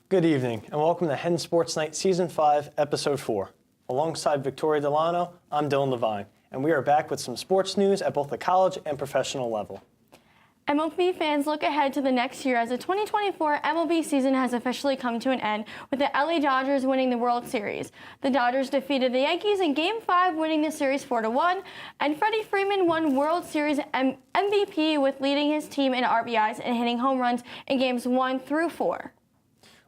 Good evening, and welcome to Hens Sports Night Season 5, Episode 4. Alongside Victoria Delano, I'm Dylan Levine, and we are back with some sports news at both the college and professional level. MLB fans look ahead to the next year as the 2024 MLB season has officially come to an end, with the LA Dodgers winning the World Series. The Dodgers defeated the Yankees in Game 5, winning the series 4-1, and Freddie Freeman won World Series MVP with leading his team in RBIs and hitting home runs in Games 1 through 4.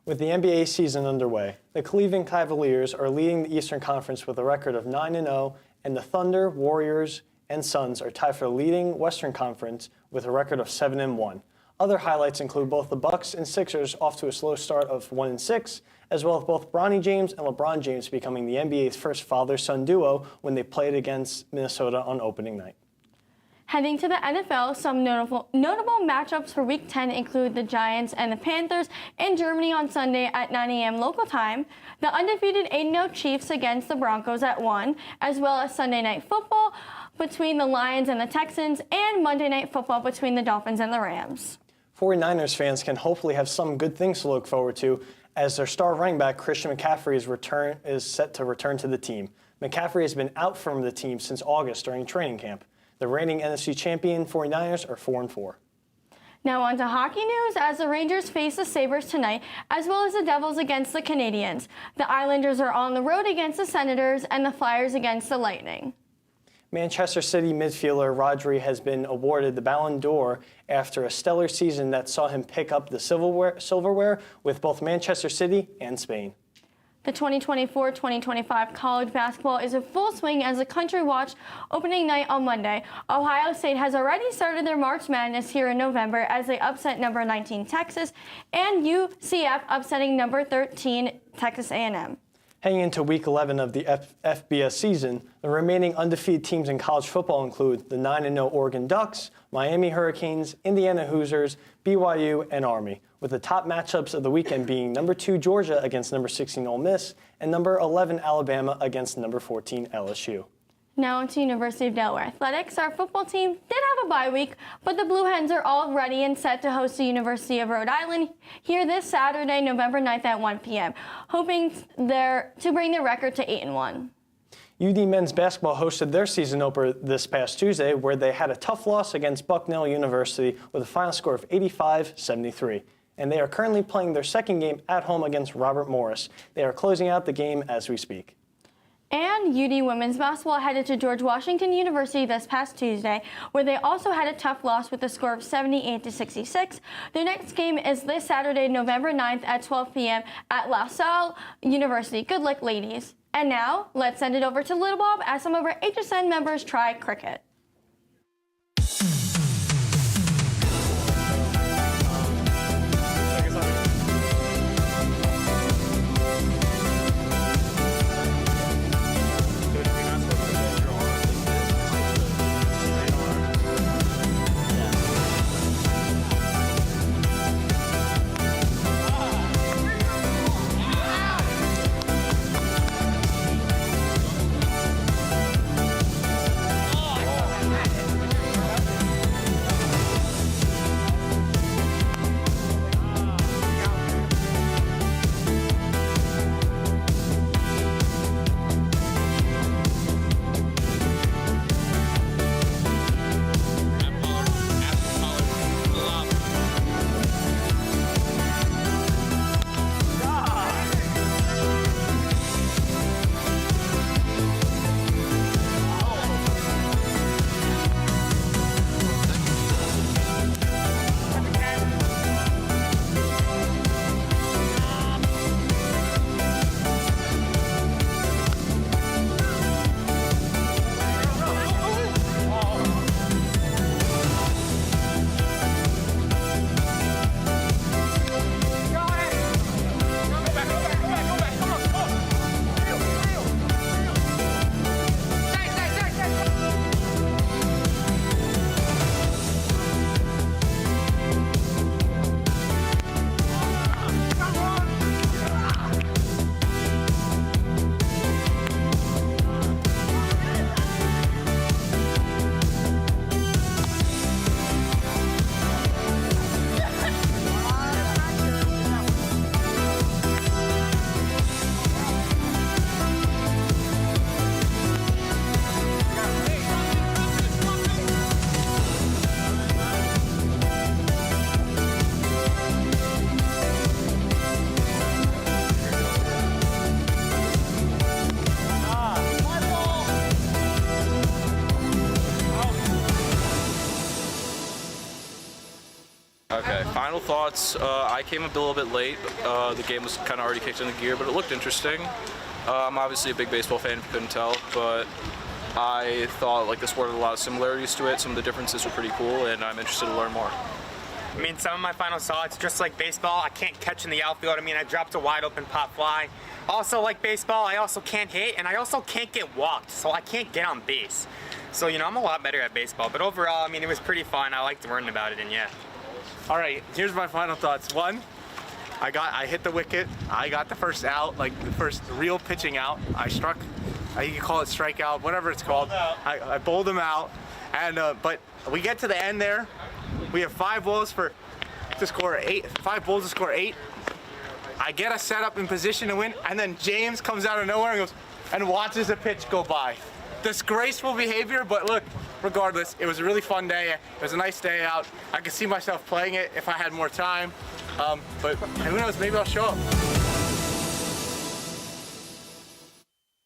With the NBA season underway, the Cleveland Cavaliers are leading the Eastern Conference with a record of 9-0, and the Thunder, Warriors, and Suns are tied for the leading Western Conference with a record of 7-1. Other highlights include both the Bucks and Sixers off to a slow start of 1-6, as well as both Bronny James and LeBron James becoming the NBA's first father-son duo when they played against Minnesota on opening night. Heading to the NFL, some notable matchups for Week 10 include the Giants and the Panthers in Germany on Sunday at 9 a.m. local time, the undefeated 8-0 Chiefs against the Broncos at 1, as well as Sunday Night Football between the Lions and the Texans, and Monday Night Football between the Dolphins and the Rams. 49ers fans can hopefully have some good things to look forward to as their star running back Christian McCaffrey is set to return to the team. McCaffrey has been out from the team since August during training camp. The reigning NFC champion 49ers are 4-4. Now on to hockey news as the Rangers face the Sabres tonight, as well as the Devils against the Canadiens. The Islanders are on the road against the Senators and the Flyers against the Lightning. Manchester City midfielder Rodri has been awarded the Ballon d'Or after a stellar season that saw him pick up the silverware with both Manchester City and Spain. The 2024-2025 college basketball is in full swing as the country watched opening night on Monday. Ohio State has already started their March Madness here in November as they upset number 19 Texas, and UCF upsetting number 13 Texas A&M. Heading into Week 11 of the FBS season, the remaining undefeated teams in college football include the 9-0 Oregon Ducks, Miami Hurricanes, Indiana Hoosiers, BYU, and Army, with the top matchups of the weekend being number 2 Georgia against number 16 Ole Miss and number 11 Alabama against number 14 LSU. Now on to University of Delaware Athletics. Our football team did have a bye week, but the Blue Hens are all ready and set to host the University of Rhode Island here this Saturday, November 9th at 1 p.m., hoping to bring their record to 8-1. UD men's basketball hosted their season opener this past Tuesday, where they had a tough loss against Bucknell University with a final score of 85-73. And they are currently playing their second game at home against Robert Morris. They are closing out the game as we speak. And UD women's basketball headed to George Washington University this past Tuesday, where they also had a tough loss with a score of 78-66. Their next game is this Saturday, November 9th at 12 p.m. at La Salle University. Good luck, ladies. And now, let's send it over to Little Bob as some of our HSN members try cricket. Okay, final thoughts. I came up a little bit late. The game was kind of already kicked into gear, but it looked interesting. I'm obviously a big baseball fan, if you couldn't tell, but I thought like the sport had a lot of similarities to it. Some of the differences were pretty cool, and I'm interested to learn more. I mean, some of my final thoughts, just like baseball, I can't catch in the outfield. I mean, I dropped a wide open pop fly. Also, like baseball, I also can't hit, and I also can't get walked, so I can't get on base. So, you know, I'm a lot better at baseball. But overall, I mean, it was pretty fun. I liked learning about it, and yeah. All right, here's my final thoughts. One, I hit the wicket. I got the first out, like the first real pitching out. I struck, you can call it strikeout, whatever it's called. I bowled him out, and but we get to the end there. We have 5 balls to score 8. 5 balls to score 8. I get us set up in position to win, and then James comes out of nowhere and goes and watches a pitch go by. Disgraceful behavior, but look, regardless, it was a really fun day. It was a nice day out. I could see myself playing it if I had more time, but who knows, maybe I'll show up.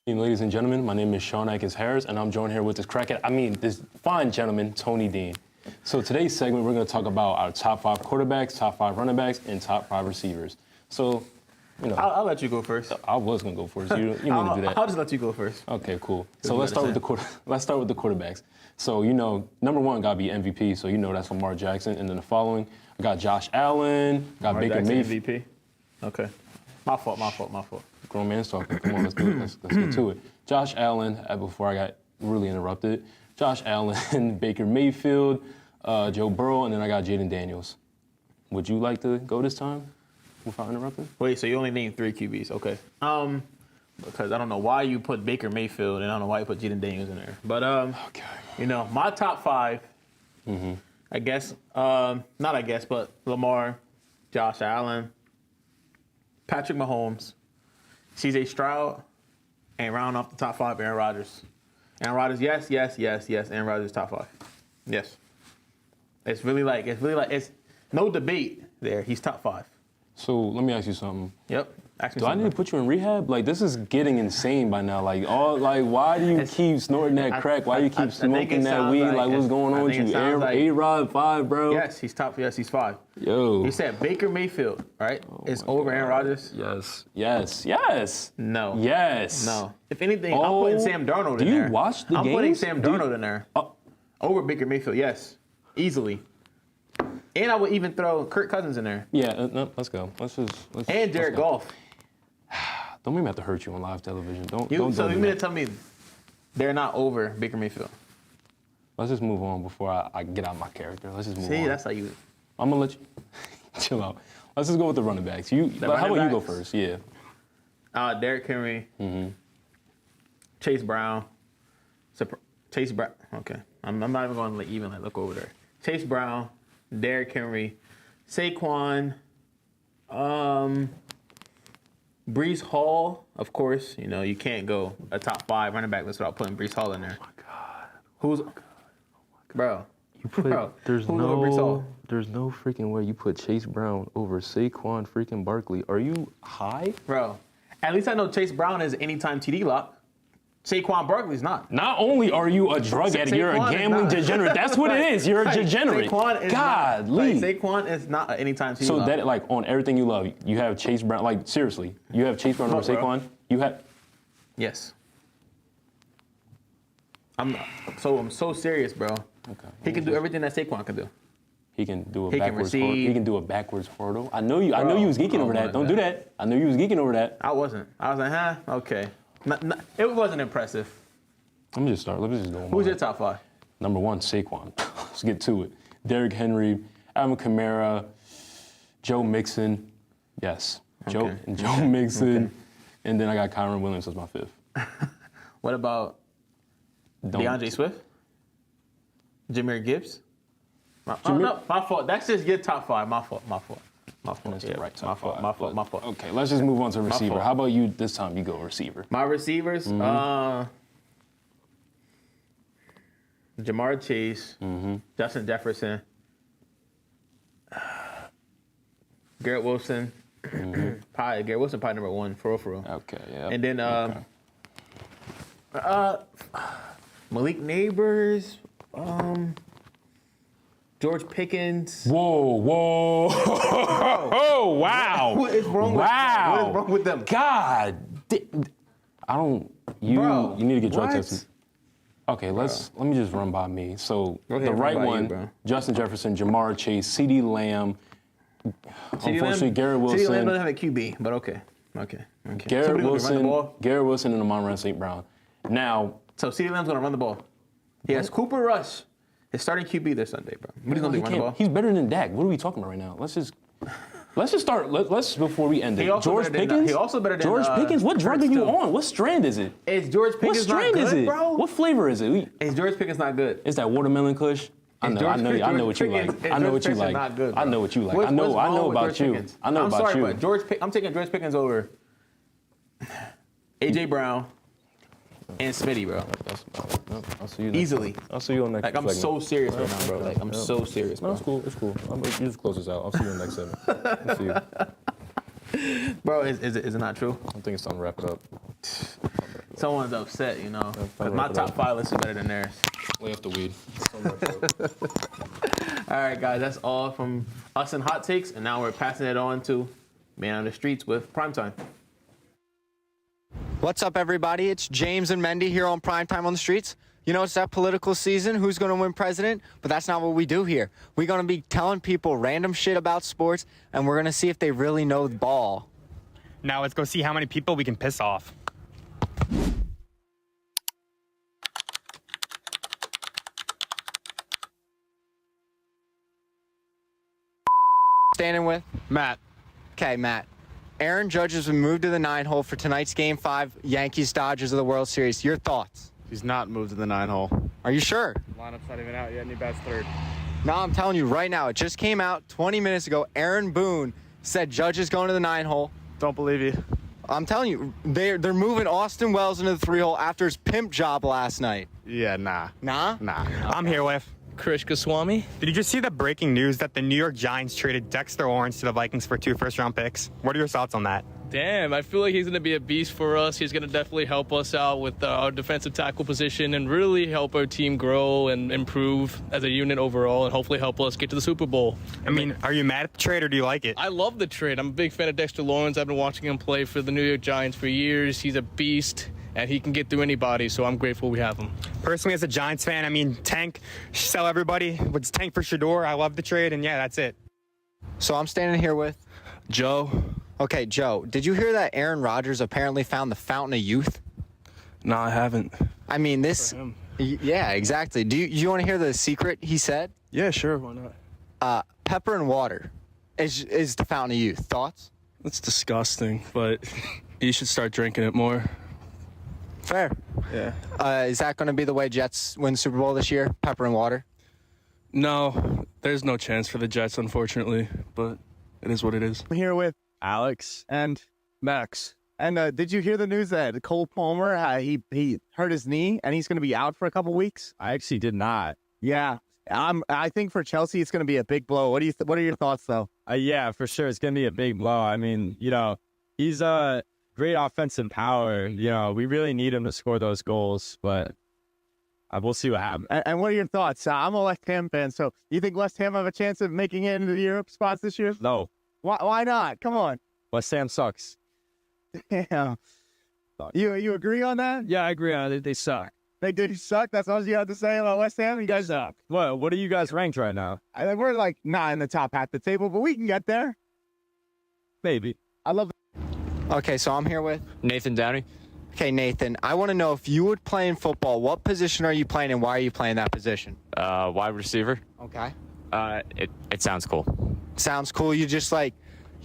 Ladies and gentlemen, my name is Sean Atkins-Harris, and I'm joined here with this fine gentleman, Tony Dean. So today's segment, we're going to talk about our top 5 quarterbacks, top 5 running backs, and top 5 receivers. So, you know, I'll let you go first. I was going to go first. You need to do that. I'll just let you go first. Okay, cool. So let's start with the quarterbacks. So, you know, number 1 got to be MVP. So, you know, that's Lamar Jackson. And then the following, I got Josh Allen, got Baker Mayfield. MVP. Okay. My fault. Grown man's talking. Come on, let's do it. Let's get to it. Josh Allen, before I got really interrupted. Josh Allen, Baker Mayfield, Joe Burrow, and then I got Jaden Daniels. Would you like to go this time without interrupting? Wait, so you only named 3 QBs? Okay. Because I don't know why you put Baker Mayfield and I don't know why you put Jaden Daniels in there. But Okay. you know, my top 5. I guess but Lamar, Josh Allen, Patrick Mahomes, CJ Stroud, and round off the top 5, Aaron Rodgers. Aaron Rodgers, yes. Aaron Rodgers top 5. Yes. It's no debate there. He's top 5. So let me ask you something. Yep. Ask me Do I something. need to put you in rehab? Like, this is getting insane by now. Why do you keep snorting that crack? Why do you keep smoking that weed? Like, what's going on with you? A-Rod 5, bro. Yes, he's top. Yes, he's 5. Yo. You said Baker Mayfield, right? Is over Aaron Rodgers? Yes. No. Yes. No. If anything, I'm putting Sam Darnold in Do there. you watch the I'm games? putting Sam Darnold in there. Over Baker Mayfield, yes. Easily. And I would even throw Kirk Cousins in there. Yeah, no, let's go. And Jared Goff. Don't make me have to hurt you on live television. Don't So do you mean to that. tell me they're not over Baker Mayfield? Let's just move on before I get out of my character. Let's just move on. See, that's how you... I'm going to let you chill out. Let's just go with the running backs. How about you go first? Yeah. Derrick Henry. Chase Brown. Chase Brown. Okay. I'm not even going to even look over there. Chase Brown, Derrick Henry, Saquon, Breece Hall, of course. You know, you can't go a top 5 running back list without putting Breece Hall in there. Oh, my God. Who's... Bro. There's who's over Breece Hall? There's no freaking way you put Chase Brown over Saquon freaking Barkley. Are you high? Bro. At least I know Chase Brown is anytime TD lock. Saquon Barkley's not. Not only are you a drug addict, you're a gambling degenerate. That's what it is. You're a degenerate. Saquon is not an anytime TD So lock. that, like, on everything you love, you have Chase Brown. Like, seriously, you have Chase Brown over Saquon. You have... Yes. I'm so serious, bro. Okay. He can do everything that Saquon can do. He can do a He can backwards hurdle. receive. He can do a backwards hurdle. I know you was geeking over that. Don't do that. I know you was geeking over that. I wasn't. I was like, okay. It wasn't impressive. Let me just start. Let me just go. Who's your top 5? Number 1, Saquon. Let's get to it. Derrick Henry, Alvin Kamara, Joe Mixon. Yes. Joe Mixon. And then I got Kyron Williams as my 5th. What about DeAndre Swift? Jahmyr Gibbs? My fault. That's just your top 5. My fault. That's the right top My 5. fault. Okay, let's just move on to receiver. fault. How about you this time? You go receiver. My receivers, Jamar Chase, Justin Jefferson, Garrett Wilson. Garrett Wilson probably number 1 for real. Okay, yeah. And then Malik Neighbors. George Pickens. Whoa. Oh, wow. What is wrong with them? What is wrong with them? God. I don't. Bro, you need to get drug what? tested. Okay, let me just run by me. So Go ahead, the run right by you, one, bro. Justin Jefferson, Jamar Chase, CeeDee Lamb. Unfortunately, Garrett CeeDee Lamb Wilson. doesn't have a QB, but okay. Garrett Somebody gonna run the ball. Wilson, and Amon-Ra St. Brown. Now, So CeeDee Lamb's gonna run the ball. He has Cooper Rush, his starting QB this Sunday, bro. What are you gonna do? Run the ball? he's better than Dak. What are we talking about right now? Let's just start. Let's before we end it. He also George better than- Pickens. he also better than, George Pickens. What drug are Hurts, you too. on? What strand is it? Is George What Pickens not strand good, is it? bro? What flavor is it? Is George Pickens not good? It's that watermelon kush. I know what you like. I know what you like. Not good, I bro. know what you like. What's I know wrong with about George you. Pickens? I know I'm about sorry, you. but I'm taking George Pickens over AJ Brown and Smitty, bro. I'll see you Easily. I'll see you on next. Like, I'm segment. so serious right now, bro. Like, I'm so serious, No, bro. it's cool. You just close this out. I'll see you in the next segment. I'll see you. Bro, is it not true? I think it's time to wrap it up. Someone's upset, you know. 'Cause my wrap it top up. 5 list is better than theirs. Lay off the weed. All right, guys, that's all from us and Hot Takes, and now we're passing it on to Man on the Streets with Primetime. What's up, everybody? It's James and Mendy here on Primetime on the Streets. You know, it's that political season. Who's going to win president? But that's not what we do here. We're going to be telling people random shit about sports, and we're going to see if they really know the ball. Now let's go see how many people we can piss off. Standing with? Matt. Okay, Matt. Aaron Judge has been moved to the 9 hole for tonight's Game 5, Yankees-Dodgers of the World Series. Your thoughts? He's not moved to the 9 hole. Are you sure? Lineup's not even out yet, and he bats third. No, I'm telling you right now. It just came out 20 minutes ago. Aaron Boone said Judge is going to the 9 hole. Don't believe you. I'm telling you, they're moving Austin Wells into the 3 hole after his pimp job last night. Yeah, nah. Nah? Nah. I'm here with. Krish Goswami. Did you just see the breaking news that the New York Giants traded Dexter Lawrence to the Vikings for 2 first-round picks? What are your thoughts on that? Damn, I feel like he's going to be a beast for us. He's going to definitely help us out with our defensive tackle position and really help our team grow and improve as a unit overall and hopefully help us get to the Super Bowl. I mean, are you mad at the trade or do you like it? I love the trade. I'm a big fan of Dexter Lawrence. I've been watching him play for the New York Giants for years. He's a beast, and he can get through anybody, so I'm grateful we have him. Personally, as a Giants fan, I mean, Tank, sell everybody. What's Tank for Shador? I love the trade, and yeah, that's it. So I'm standing here with Joe? Okay, Joe, did you hear that Aaron Rodgers apparently found the fountain of youth? No, I haven't. I mean, this. For him. Yeah, exactly. Do you want to hear the secret he said? Yeah, sure, why not? Pepper and water is the fountain of youth. Thoughts? That's disgusting, but you should start drinking it more. Fair. Yeah. Is that going to be the way Jets win the Super Bowl this year? Pepper and water? No, there's no chance for the Jets, unfortunately, but it is what it is. I'm here with Alex and Max. And did you hear the news that Cole Palmer, he hurt his knee and he's going to be out for a couple weeks? I actually did not. Yeah. I think for Chelsea, it's going to be a big blow. What are your thoughts, though? Yeah, for sure. It's going to be a big blow. I mean, you know, he's a great offensive power. You know, we really need him to score those goals, but we'll see what happens. And what are your thoughts? I'm a West Ham fan, so you think West Ham have a chance of making it into the Europe spots this year? No, Why not? Come on. West Ham sucks. Yeah. You agree on that? Yeah, I agree on it. They suck. They did suck. That's all you have to say about West Ham. You guys Suck. What are you guys ranked right now? We're like not in the top half of the table, but we can get there. Maybe. I love Okay, so I'm here with Nathan Downey. Okay, Nathan, I want to know if you would play in football, what position are you playing and why are you playing that position? Wide receiver. Okay. It sounds cool. Sounds cool. You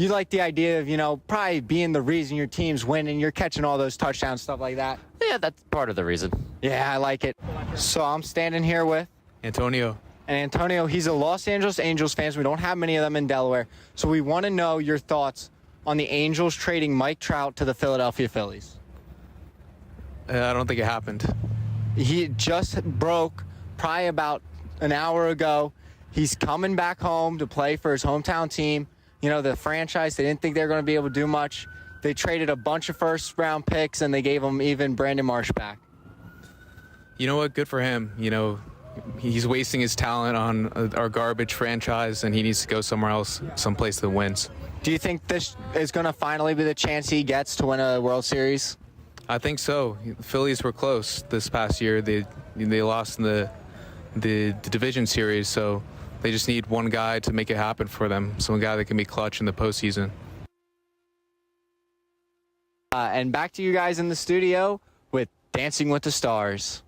like the idea of, you know, probably being the reason your team's winning, you're catching all those touchdowns, stuff like that. Yeah, that's part of the reason. Yeah, I like it. So I'm standing here with Antonio. and Antonio. He's a Los Angeles Angels fan. We don't have many of them in Delaware. So we want to know your thoughts on the Angels trading Mike Trout to the Philadelphia Phillies. I don't think it happened. He just broke probably about an hour ago. He's coming back home to play for his hometown team. You know, the franchise, they didn't think they were going to be able to do much. They traded a bunch of first-round picks, and they gave him even Brandon Marsh back. You know what? Good for him. You know, He's wasting his talent on our garbage franchise, and he needs to go somewhere else, someplace that wins. Do you think this is going to finally be the chance he gets to win a World Series? I think so. The Phillies were close this past year. They lost in the division series, so they just need one guy to make it happen for them. Some guy that can be clutch in the postseason. And back to you guys in the studio with Dancing with the Stars.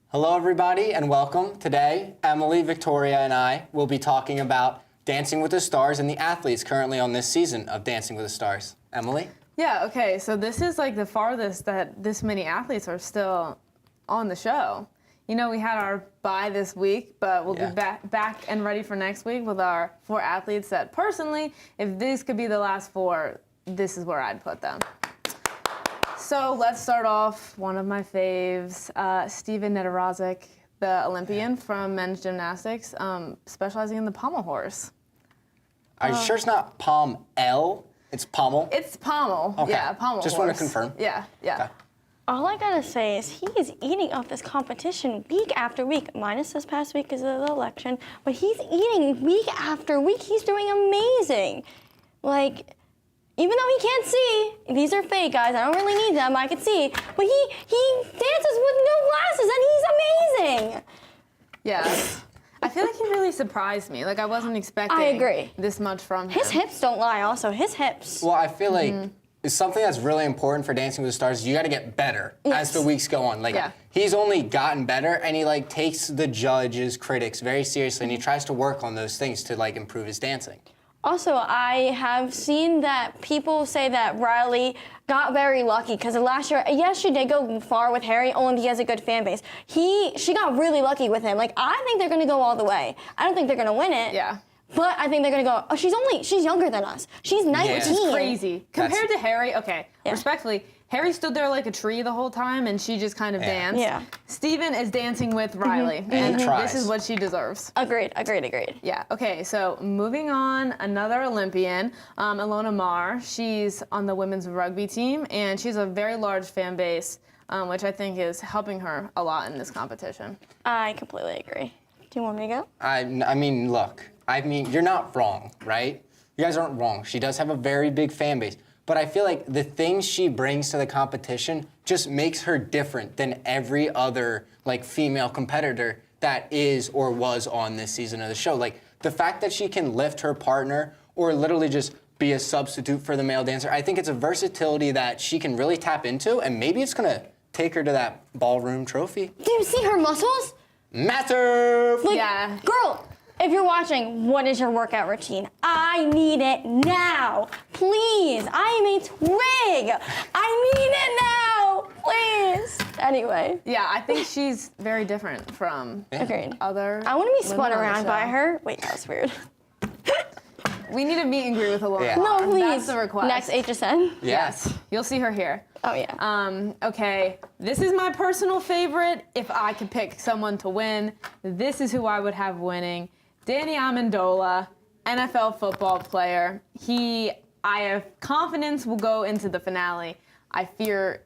Hello, everybody, and welcome. Today, Emily, Victoria, and I will be talking about Dancing with the Stars and the athletes currently on this season of Dancing with the Stars. Emily? Yeah, okay, so this is like the farthest that this many athletes are still on the show. You know, we had our bye this week, but we'll be back and ready for next week with our 4 athletes that personally, if these could be the last 4, this is where I'd put them. So let's start off one of my faves, Steven Nedorozic, the Olympian from men's gymnastics, specializing in the pommel horse. Are you sure it's not Palm L? It's pommel? It's pommel. Okay. Yeah, pommel Just horse. want to confirm. Yeah, yeah. Okay. All I gotta say is he is eating off this competition week after week, minus this past week because of the election, but he's eating week after week. He's doing amazing. Like, even though he can't see, these are fake, guys. I don't really need them. I can see. But he dances with no glasses, and he's amazing. Yeah. I feel like he really surprised me. Like, I wasn't expecting I agree. this much from him. His hips don't lie, also. His hips. Well, I feel like it's something that's really important for Dancing with the Stars. You got to get better as the weeks go on. Like, he's only gotten better, and he, like, takes the judges, critics very seriously, and he tries to work on those things to, like, improve his dancing. Also, I have seen that people say that Riley got very lucky because last year, yes, she did go far with Harry, only because he has a good fan base. She got really lucky with him. Like, I think they're going to go all the way. I don't think they're going to win it. Yeah. But I think they're going to go, oh, she's younger than us. She's 19. Which is crazy. Compared to Harry, okay, respectfully, Harry stood there like a tree the whole time, and she just kind of danced. Yeah. Steven is dancing with Riley, And tries. this is what she deserves. Agreed. Yeah, okay, so moving on, another Olympian, Ilona Maher. She's on the women's rugby team, and she's a very large fan base, which I think is helping her a lot in this competition. I completely agree. Do you want me to go? I mean, look, you're not wrong, right? You guys aren't wrong. She does have a very big fan base. But I feel like the things she brings to the competition just makes her different than every other, like, female competitor that is or was on this season of the show. Like, the fact that she can lift her partner or literally just be a substitute for the male dancer, I think it's a versatility that she can really tap into, and maybe it's going to take her to that ballroom trophy. Do you see her muscles? Massive! Like, yeah. Girl, if you're watching, what is your workout routine? I need it now. Please. I am a twig. I need it now. Please. Anyway. Yeah, I think she's very different from Agreed. other I want to be spun women on the around by show. her. Wait, that was weird. We need a meet and greet with Ilona. Yeah. No, please. That's the request. Next HSN. Yes. You'll see her here. Oh, yeah. Okay, this is my personal favorite. If I could pick someone to win, this is who I would have winning. Danny Amendola, NFL football player. I have confidence will go into the finale. I fear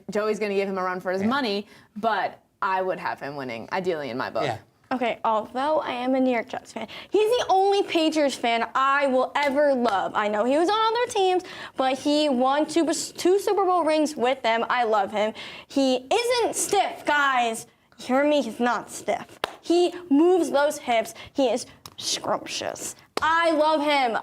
Joey's going to give him a run for his money, but I would have him winning, ideally in my book. Yeah. Okay, although I am a New York Jets fan, he's the only Patriots fan I will ever love. I know he was on other teams, but he won two Super Bowl rings with them. I love him. He isn't stiff, guys. You hear me? He's not stiff. He moves those hips. He is scrumptious. I love him.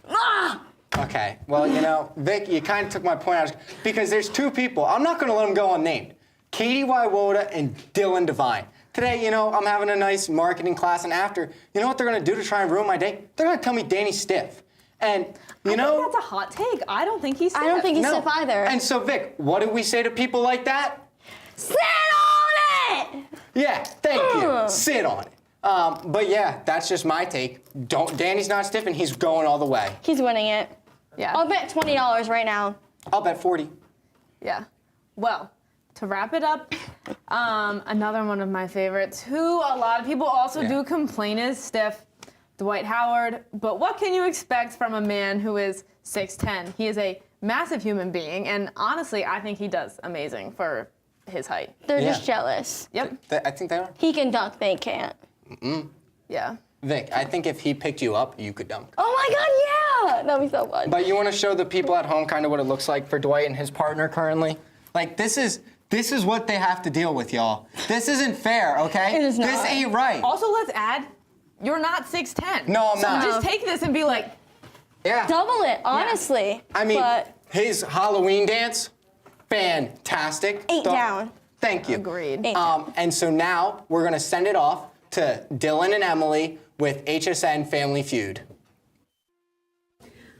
Ah! Okay, well, you know, Vic, you kind of took my point out because there's 2 people. I'm not going to let them go unnamed. Katie Wywoda and Dylan Devine. Today, you know, I'm having a nice marketing class, and after, you know what they're going to do to try and ruin my day? They're going to tell me Danny's stiff. And, you know... I think that's a hot take. I don't think he's stiff. I don't think he's stiff either. And so, Vic, what do we say to people like that? Sit on it! Yeah, thank you. Sit on it. But yeah, that's just my take. Danny's not stiff, and he's going all the way. He's winning it. Yeah. I'll bet $20 right now. I'll bet 40. Yeah. Well, to wrap it up, another one of my favorites, who a lot of people also do complain is stiff, Dwight Howard. But what can you expect from a man who is 6'10"? He is a massive human being, and honestly, I think he does amazing for his height. They're just jealous. Yep. I think they are. He can dunk, they can't. Yeah. Vic, I think if he picked you up, you could dunk. Oh my God, yeah! That'd be so fun. But you want to show the people at home kind of what it looks like for Dwight and his partner currently? Like, this is what they have to deal with, y'all. This isn't fair, okay? It is not. This ain't right. Also, let's add, you're not 6'10". No, I'm so not. just take this and be like, Yeah. Double it, honestly. I mean, but his Halloween dance, fantastic. Ain't down. Thank you. Agreed. And so now we're going to send it off to Dylan and Emily with HSN Family Feud.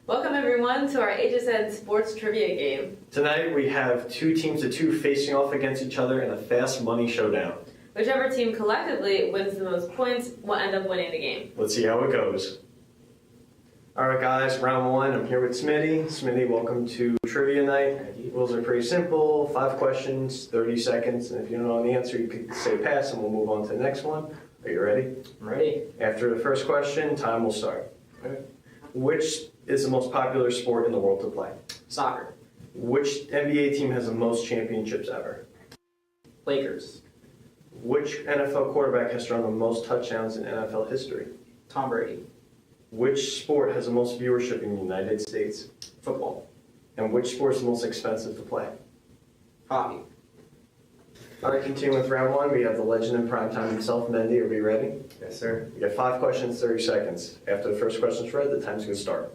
Welcome everyone to our HSN Sports Trivia game. Tonight we have 2 teams of 2 facing off against each other in a fast money showdown. Whichever team collectively wins the most points will end up winning the game. Let's see how it goes. All right, guys, round 1. I'm here with Smitty. Smitty, welcome to Trivia Night. Rules are pretty simple. 5 questions, 30 seconds. And if you don't know the answer, you can say pass and we'll move on to the next one. Are you ready? I'm ready. After the first question, time will start. Okay. Which is the most popular sport in the world to play? Soccer. Which NBA team has the most championships ever? Lakers. Which NFL quarterback has thrown the most touchdowns in NFL history? Tom Brady. Which sport has the most viewership in the United States? Football. And which sport is the most expensive to play? Hockey. All right, continuing with round 1, we have the legend in primetime himself, Mendy. Are we ready? Yes, sir. We got 5 questions, 30 seconds. After the first question is read, the time's going to start.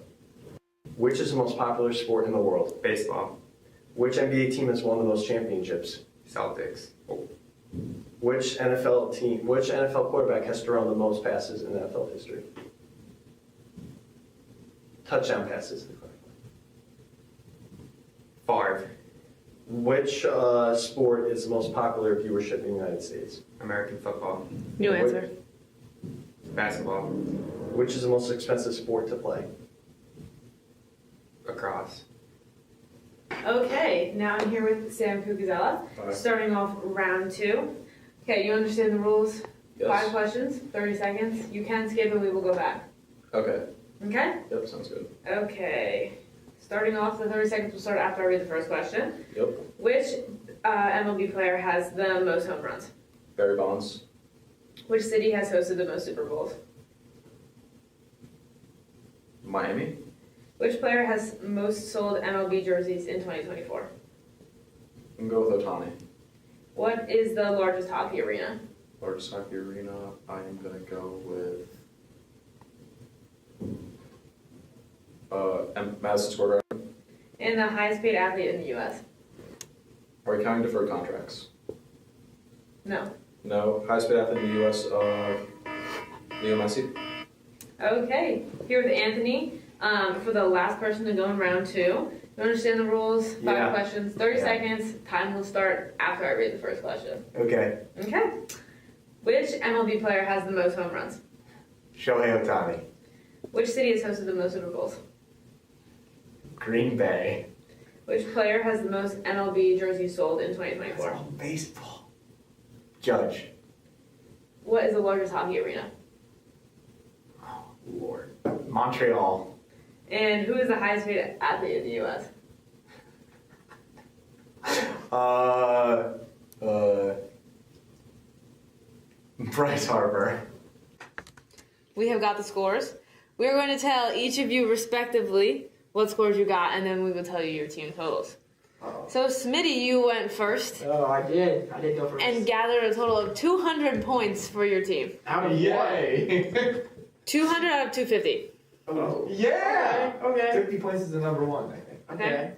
Which is the most popular sport in the world? Baseball. Which NBA team has won the most championships? Celtics. Which NFL quarterback has thrown the most passes in NFL history? Touchdown passes. Favre. Which sport is the most popular viewership in the United States? American football. New answer. Basketball. Which is the most expensive sport to play? Lacrosse. Okay, now I'm here with Sam Cucuzella. Starting off round 2. Okay, you understand the rules? Yes. 5 questions, 30 seconds. You can skip and we will go back. Okay. Okay? Yep, sounds good. Okay. Starting off, the 30 seconds will start after I read the first question. Yep. Which MLB player has the most home runs? Barry Bonds. Which city has hosted the most Super Bowls? Miami. Which player has most sold MLB jerseys in 2024? You can go with Otani. What is the largest hockey arena? Largest hockey arena, I am going to go with Madison Square Garden. And the highest paid athlete in the U.S.? Are we counting deferred contracts? No. No. Highest paid athlete in the U.S., Leo Messi. Okay. Here with Anthony, for the last person to go in round 2. You understand the rules? 5 questions, 30 seconds. Time will start after I read the first question. Okay. Okay. Which MLB player has the most home runs? Shohei Ohtani. Which city has hosted the most Super Bowls? Green Bay. Which player has the most MLB jerseys sold in 2024? That's all baseball. Judge. What is the largest hockey arena? Lord. Montreal. And who is the highest paid athlete in the U.S.? Bryce Harper. We have got the scores. We are going to tell each of you respectively what scores you got, and then we will tell you your team totals. So, Smitty, you went first. Oh, I did. I did go first. And gathered a total of 200 points for your team. Out of Yay! 200 out of 250. Oh. Yeah! Okay. 50 points is the number 1, I think. Okay.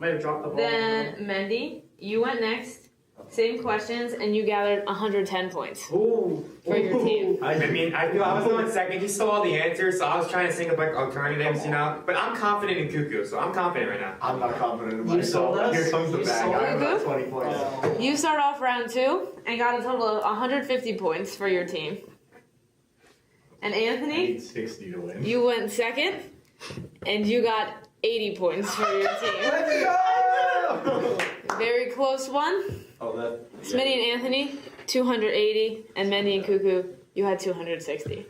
Might have dropped the ball. Then, Mendy, you went next. Same questions, and you gathered 110 points for your team. I was going second. He stole all the answers, so I was trying to think of like alternatives, you know. But I'm confident in Cuckoo, so I'm confident right now. I'm not confident in You myself. sold us? Here comes the You bag. sold I have about Cuckoo? 20 points. You start off round 2 and got a total of 150 points for your team. And I Anthony, need 60 to win. you went second, and you got 80 points for your team. Let's go! Very close one. Oh, that. Smitty and Anthony, 280, and Mendy and Cuckoo, you had 260.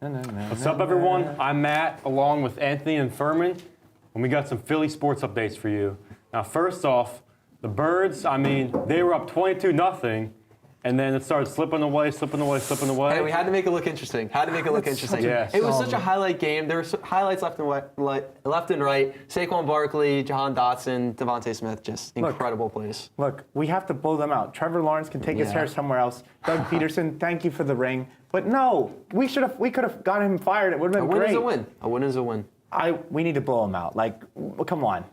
What's up, everyone? I'm Matt, along with Anthony and Furman, and we got some Philly sports updates for you. Now, first off, the Birds, they were up 22-0, and then it started slipping away. Hey, we had to make it look interesting. Yes. It was such a highlight game. There were highlights left and right. Saquon Barkley, Jahan Dotson, Devontae Smith, just incredible plays. Look, we have to blow them out. Trevor Lawrence can take his hair somewhere else. Doug Peterson, thank you for the ring. But no, we could have got him fired. It would have been great. A win is a win. We need to blow him out. Come on.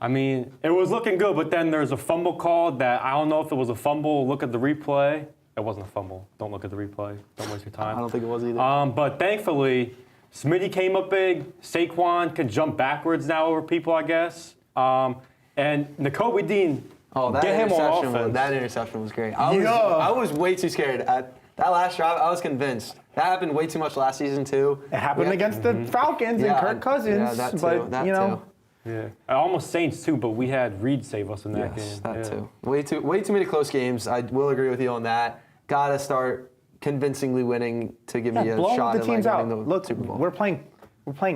It was looking good, but then there's a fumble called that I don't know if it was a fumble. Look at the replay. It wasn't a fumble. Don't look at the replay. Don't waste your time. I don't think it was either. But thankfully, Smitty came up big. Saquon can jump backwards now over people, I guess. And Nakobe Dean, get him on offense. That interception was great. I was way too scared. At that last drive, I was convinced. That happened way too much last season, too. It happened against the Falcons and Kirk Cousins. Yeah, that too. That too. Yeah, almost Saints too, but we had Reed save us in that game. That too. Way too many close games. I will agree with you on that. Got to start convincingly winning to give me a shot the at teams winning out. the Look, Super Bowl. we're playing.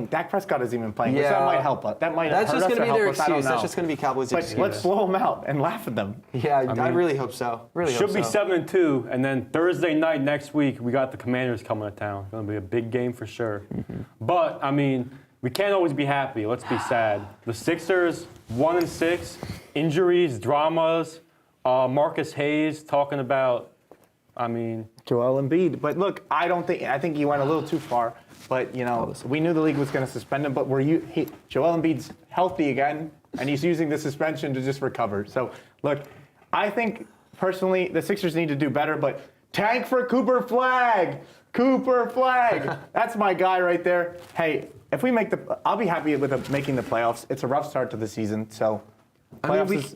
Dak Prescott isn't even playing. Yeah. So that might help us. That's just going to be their excuse. That's just going to be Cowboys' excuse. Let's blow them out and laugh at them. Yeah, I really hope so. Should be 7-2, and then Thursday night next week we got the Commanders coming to town. It's going to be a big game for sure. But we can't always be happy. Let's be sad. The Sixers 1-6, injuries, dramas. Marcus Hayes talking about. Joel Embiid. But look, I think he went a little too far. But we knew the league was going to suspend him. But Joel Embiid's healthy again, and he's using the suspension to just recover. So look, I think personally the Sixers need to do better. But tank for Cooper Flagg. That's my guy right there. Hey, if we I'll be happy with making the playoffs. It's a rough start to the season, so.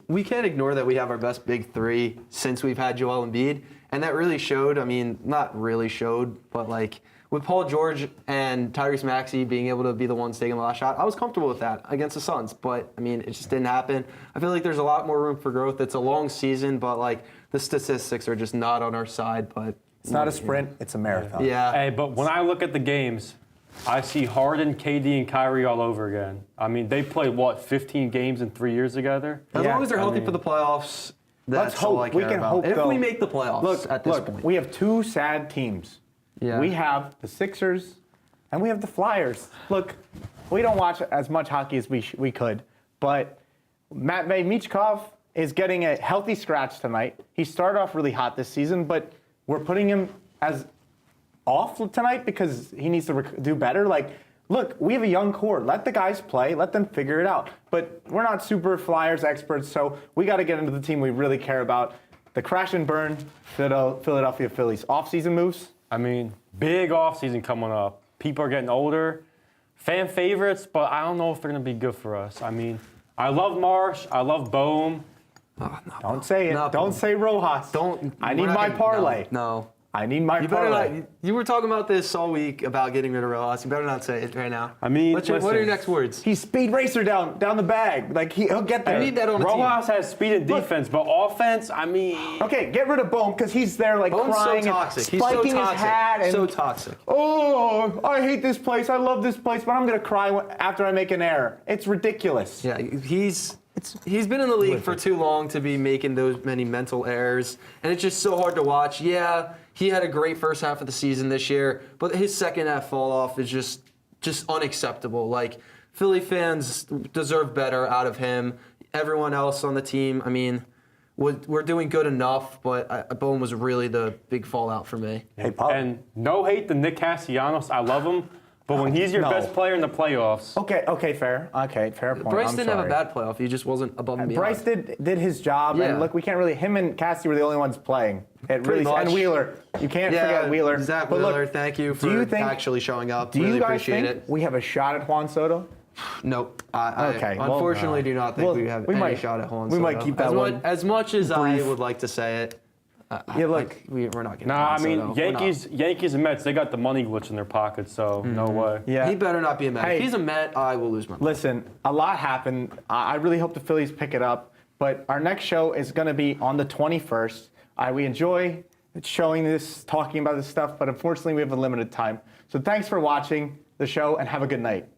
We can't ignore that we have our best big three since we've had Joel Embiid, and that really showed. Not really showed, but with Paul George and Tyrese Maxey being able to be the ones taking the last shot, I was comfortable with that against the Suns. But it just didn't happen. I feel like there's a lot more room for growth. It's a long season, but the statistics are just not on our side. But it's not a sprint; it's a marathon. Yeah. Hey, but when I look at the games, I see Harden, KD, and Kyrie all over again. They played 15 games in 3 years together. As long as they're healthy for the playoffs, that's let's hope. all I care we can about. hope. If we make the playoffs at this point. We have two sad teams. Yeah. We have the Sixers, and we have the Flyers. Look, we don't watch as much hockey as we could, but Matvei Michkov is getting a healthy scratch tonight. He started off really hot this season, but we're putting him as off tonight because he needs to do better. Look, we have a young core. Let the guys play. Let them figure it out. But we're not super Flyers experts, so we got to get into the team we really care about. The crash and burn Philadelphia Phillies. Off-season moves? Big offseason coming up. People are getting older. Fan favorites, but I don't know if they're going to be good for us. I love Marsh. I love Bohm. Don't say it. Don't say Rojas. I need my parlay. No. I need my parlay. You were talking about this all week about getting rid of Rojas. You better not say it right now. What are your next words? He's speed racer down the bag. He'll get there. I need that on the team. Rojas has speed and defense, but offense, Okay, get rid of Bohm because he's there Bohm's crying so toxic. and spiking his hat. And, so toxic. Oh, I hate this place. I love this place, but I'm going to cry after I make an error. It's ridiculous. Yeah, he's been in the league for too long to be making those many mental errors, and it's just so hard to watch. Yeah, he had a great first half of the season this year, but his second half fall off is just unacceptable. Philly fans deserve better out of him. Everyone else on the team, we're doing good enough, but Bohm was really the big fallout for me. Hey, Paul. And no hate to Nick Castellanos. I love him. But when he's your best player in the playoffs. Okay, fair. Okay, fair point. Bryce didn't have a bad playoff. He just wasn't above and beyond. Bryce did his job, and look, we can't really. Him and Cassie were the only ones playing. And Wheeler. You can't forget Wheeler. Zach but Wheeler, look, thank you for actually showing up. Do really you guys appreciate think it. we have a shot at Juan Soto? Nope. I unfortunately do not think we have any shot at Juan Soto. We might keep that one. As much as I would like to say it. We're not getting Yankees and Mets, they got the money glitch in their pockets, so no way. Yeah. He better not be a Met. Hey, if he's a Met, I will lose my mind. Listen, a lot happened. I really hope the Phillies pick it up, but our next show is going to be on the 21st. We enjoy showing this, talking about this stuff, but unfortunately we have a limited time. So thanks for watching the show and have a good night.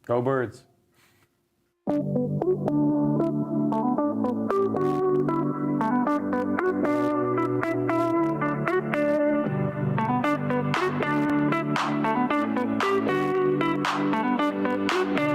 Go Birds. Thank you.